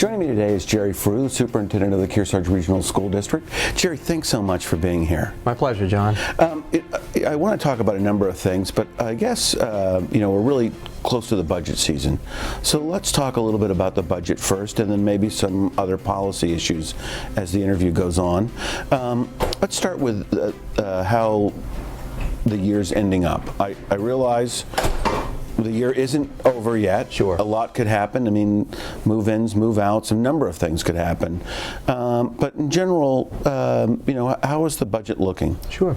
Joining me today is Jerry Frew, Superintendent of the Kearsarge Regional School District. Jerry, thanks so much for being here. My pleasure, John. I want to talk about a number of things, but I guess we're really close to the budget season. So let's talk a little bit about the budget first, and then maybe some other policy issues as the interview goes on. Let's start with how the year's ending up. I realize the year isn't over yet. Sure. A lot could happen. I mean, move-ins, move-outs, a number of things could happen. But in general, how is the budget looking? Sure.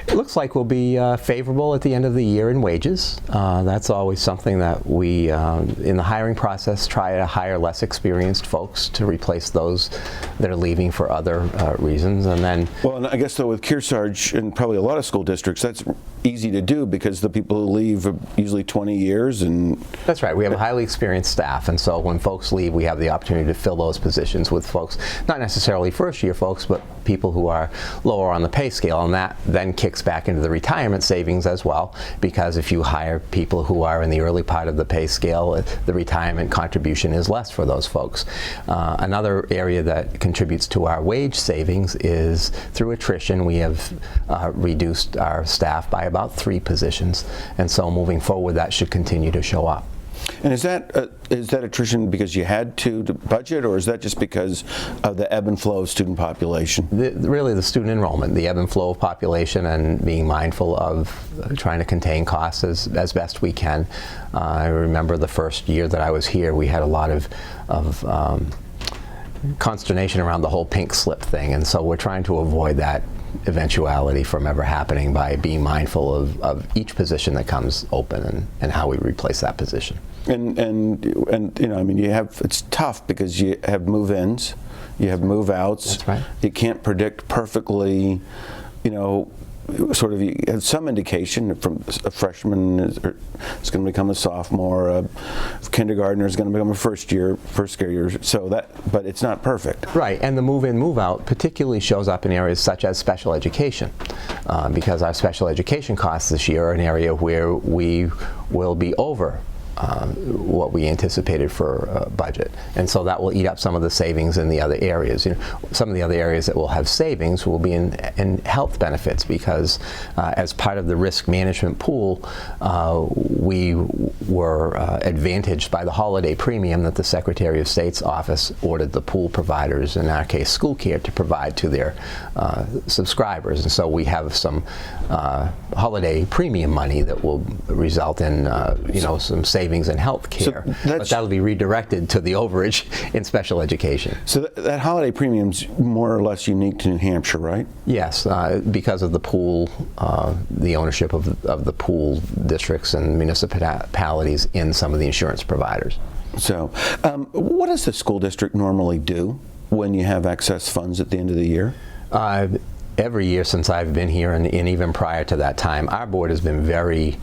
It looks like we'll be favorable at the end of the year in wages. That's always something that we, in the hiring process, try to hire less experienced folks to replace those that are leaving for other reasons. And then, well, and I guess though with Kearsarge and probably a lot of school districts, that's easy to do because the people who leave are usually 20 years. And that's right. We have a highly experienced staff, and so when folks leave, we have the opportunity to fill those positions with folks, not necessarily first-year folks, but people who are lower on the pay scale, and that then kicks back into the retirement savings as well, because if you hire people who are in the early part of the pay scale, the retirement contribution is less for those folks. Another area that contributes to our wage savings is through attrition. We have reduced our staff by about 3 positions, and so moving forward that should continue to show up. And is that attrition because you had to budget, or is that just because of the ebb and flow of student population? Really the student enrollment, the ebb and flow of population, and being mindful of trying to contain costs as best we can. I remember the first year that I was here, we had a lot of consternation around the whole pink slip thing, and so we're trying to avoid that eventuality from ever happening by being mindful of each position that comes open and how we replace that position. And I mean, it's tough because you have move-ins, you have move-outs. That's right. You can't predict perfectly, sort of. You have some indication from a freshman is going to become a sophomore, a kindergartner is going to become a first year. But it's not perfect. Right, and the move-in, move-out particularly shows up in areas such as special education, because our special education costs this year are an area where we will be over what we anticipated for budget, and so that will eat up some of the savings in the other areas. Some of the other areas that will have savings will be in health benefits, because as part of the risk management pool, we were advantaged by the holiday premium that the Secretary of State's office ordered the pool providers, in our case school care, to provide to their subscribers, and so we have some holiday premium money that will result in some savings in health care, but that'll be redirected to the overage in special education. So that holiday premium's more or less unique to New Hampshire, right? Yes, because of the pool, the ownership of the pool districts and municipalities in some of the insurance providers. So what does the school district normally do when you have excess funds at the end of the year? Every year since I've been here, and even prior to that time, our board has been very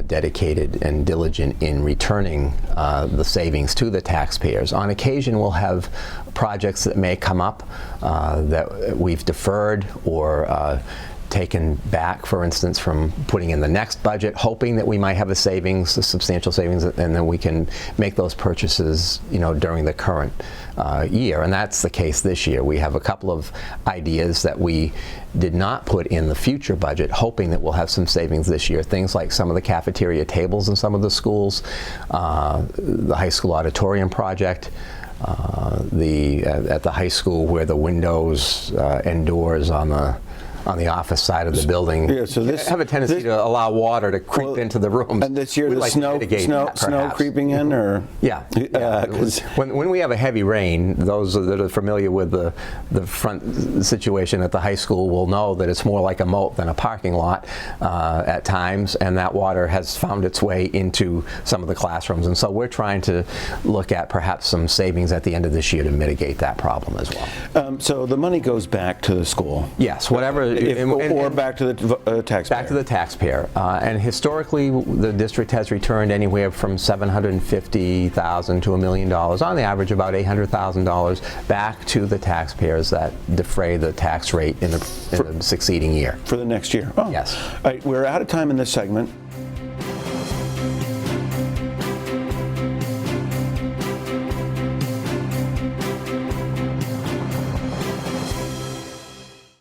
dedicated and diligent in returning the savings to the taxpayers. On occasion, we'll have projects that may come up that we've deferred or taken back, for instance, from putting in the next budget, hoping that we might have a substantial savings, and then we can make those purchases, during the current year. And that's the case this year. We have a couple of ideas that we did not put in the future budget, hoping that we'll have some savings this year. Things like some of the cafeteria tables in some of the schools, the high school auditorium project, at the high school where the windows and doors on the office side of the building have a tendency to allow water to creep into the rooms. And this year, the snow creeping in, or when we have a heavy rain, those that are familiar with the front situation at the high school will know that it's more like a moat than a parking lot at times, and that water has found its way into some of the classrooms. And so we're trying to look at perhaps some savings at the end of this year to mitigate that problem as well. So the money goes back to the school. Yes, whatever. Or back to the taxpayer. Back to the taxpayer. And historically, the district has returned anywhere from $750,000 to $1 million, on the average about $800,000 back to the taxpayers that defray the tax rate in the succeeding year. For the next year. Oh. Yes. All right, we're out of time in this segment.